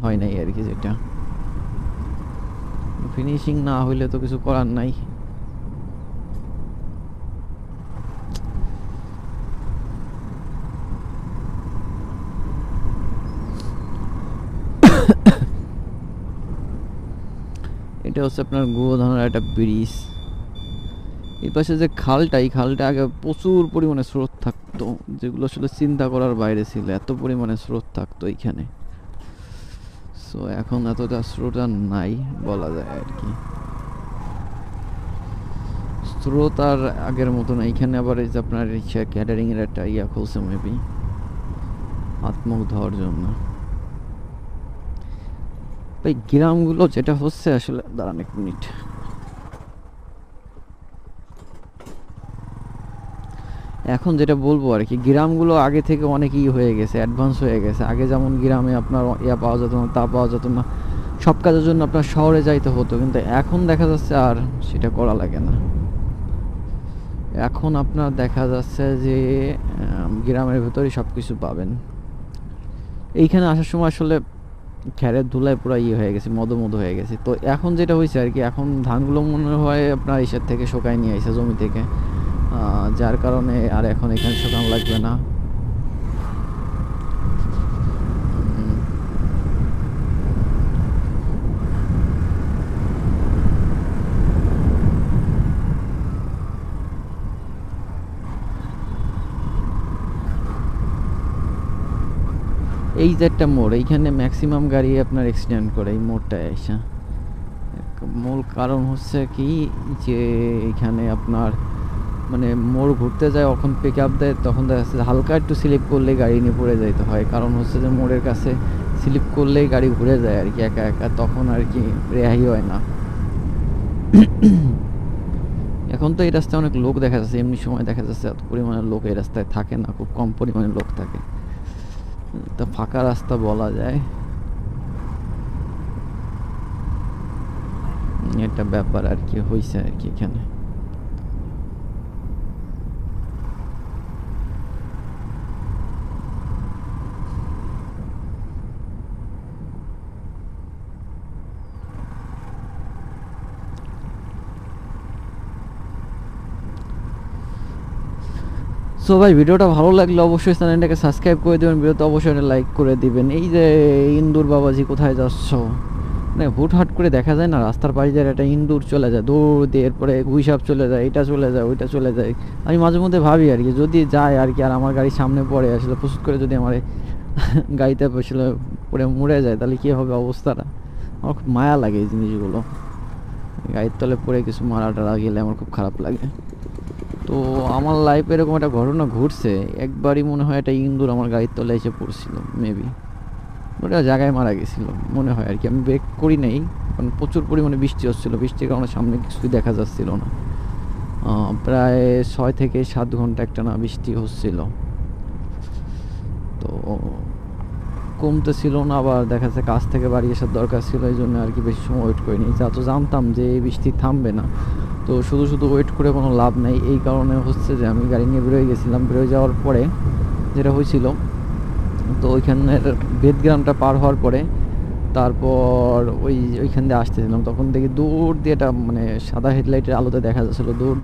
হয় নাই আর কি, যেটা ফিনিশিং না হইলে তো কিছু করার নাই। এটা হচ্ছে আপনার গোধনের একটা ব্রিজ। এই পাশে যে খালটা, এই খালটা আগে প্রচুর পরিমাণে স্রোত থাকতো, যেগুলো আসলে চিন্তা করার বাইরে ছিল, এত পরিমাণে স্রোত থাকতো এইখানে। সো এখন এতটা স্রোত আর নাই বলা যায় আর কি, স্রোত আর আগের মতো না। এইখানে আবার এই যে আপনার ক্যাটারিং এর একটা ইয়া খুলছে মেবি হাত মুখ ধোয়ার জন্য। এই গ্রামগুলো যেটা হচ্ছে আসলে, দাঁড়ান এক মিনিট, এখন যেটা বলবো আর কি, গ্রামগুলো আগে থেকে অনেক হয়ে গেছে, অ্যাডভান্স হয়ে গেছে। আগে যেমন গ্রামে আপনার ইয়া পাওয়া যেত না, তা পাওয়া যেত না, সব কাজের জন্য আপনার শহরে যাইতে হতো, কিন্তু এখন দেখা যাচ্ছে আর সেটা করা লাগে না। এখন আপনার দেখা যাচ্ছে যে গ্রামের ভেতরেই সব কিছু পাবেন। এইখানে আসার সময় আসলে খ্যারের ধুলায় পুরো হয়ে গেছে, মদ হয়ে গেছে। তো এখন যেটা হয়েছে আর কি, এখন ধানগুলো মনে হয় আপনার ইসের থেকে শোকায় নিয়ে আসে জমি থেকে, যার কারণে আর এখন এখানে শোকানো লাগবে না। এই যে একটা মোড়, এইখানে ম্যাক্সিমাম গাড়ি আপনার অ্যাক্সিডেন্ট করে এই মোড়টায় এসে। মূল কারণ হচ্ছে কি, যে এইখানে আপনার মানে মোড় ঘুরতে যায়, যখন পিক আপ দেয় তখন দেখা যাচ্ছে হালকা একটু স্লিপ করলেই গাড়ি নিয়ে পড়ে যাইতে হয়। কারণ হচ্ছে যে মোড়ের কাছে স্লিপ করলেই গাড়ি ঘুরে যায় আর কি একা একা, তখন আর কি রেহাই হয় না। এখন তো এই রাস্তায় অনেক লোক দেখা যাচ্ছে, এমনি সময় দেখা যাচ্ছে এত পরিমাণে লোক এই রাস্তায় থাকে না, খুব কম পরিমাণে লোক থাকে, তা ফাঁকা রাস্তা বলা যায়। একটা ব্যাপার আর কি হয়েছে আর কি এখানে। সো ভাই, ভিডিওটা ভালো লাগলে অবশ্যই চ্যানেলটাকে সাবস্ক্রাইব করে দেবেন, ভিডিওতে অবশ্যই লাইক করে দিবেন। এই যে ইন্দুর বাবাজি কোথায় যাচ্ছ, মানে হুটহাট করে দেখা যায় না রাস্তার পাশে দিয়ে একটা ইন্দুর চলে যায় দৌড় দিয়ে, এরপরে গুইসাপ চলে যায়, এটা চলে যায়, ওইটা চলে যায়। আমি মাঝে মধ্যে ভাবি আর কি, যদি যায় আর কি আর আমার গাড়ির সামনে পড়ে আসলে প্রস্তুত করে, যদি আমার গাড়িতে আসলে পড়ে মরে যায়, তাহলে কী হবে অবস্থাটা। আমার খুব মায়া লাগে এই জিনিসগুলো, গাড়ির তলে পড়ে কিছু মারা টারা গেলে আমার খুব খারাপ লাগে। তো আমার লাইফে এরকম একটা ঘটনা ঘটছে একবারই, মনে হয় একটা ইন্দুর আমার গাড়ির তলে এসে পড়ছিল মেবি, ওটা জায়গায় মারা গেছিল মনে হয় আর কি। আমি ব্রেক করি নাই, কারণ প্রচুর পরিমাণে বৃষ্টি হচ্ছিলো, বৃষ্টির কারণে সামনে কিছুই দেখা যাচ্ছিল না। প্রায় 6 থেকে 7 ঘন্টা একটানা বৃষ্টি হচ্ছিল, তো কমতেছিল না, আবার দেখা যাচ্ছে কাজ থেকে বাড়ি আসার দরকার ছিল, এই জন্য আর কি বেশি সময় ওয়েট করিনি। যা তো জানতাম যে এই বৃষ্টি থামবে না, তো শুধু শুধু ওয়েট করে কোনো লাভ নেই। এই কারণে হচ্ছে যে আমি গাড়ি নিয়ে বেরোয় গেছিলাম। বেরোয় যাওয়ার পরে যেটা হয়েছিল, তো ওইখানের বেদগ্রামটা পার হওয়ার পরে তারপর ওইখান দিয়ে আসতেছিলাম, তখন দেখি দূর দিয়ে একটা মানে সাদা হেডলাইটের আলোতে দেখা যাচ্ছিলো দূর দিয়ে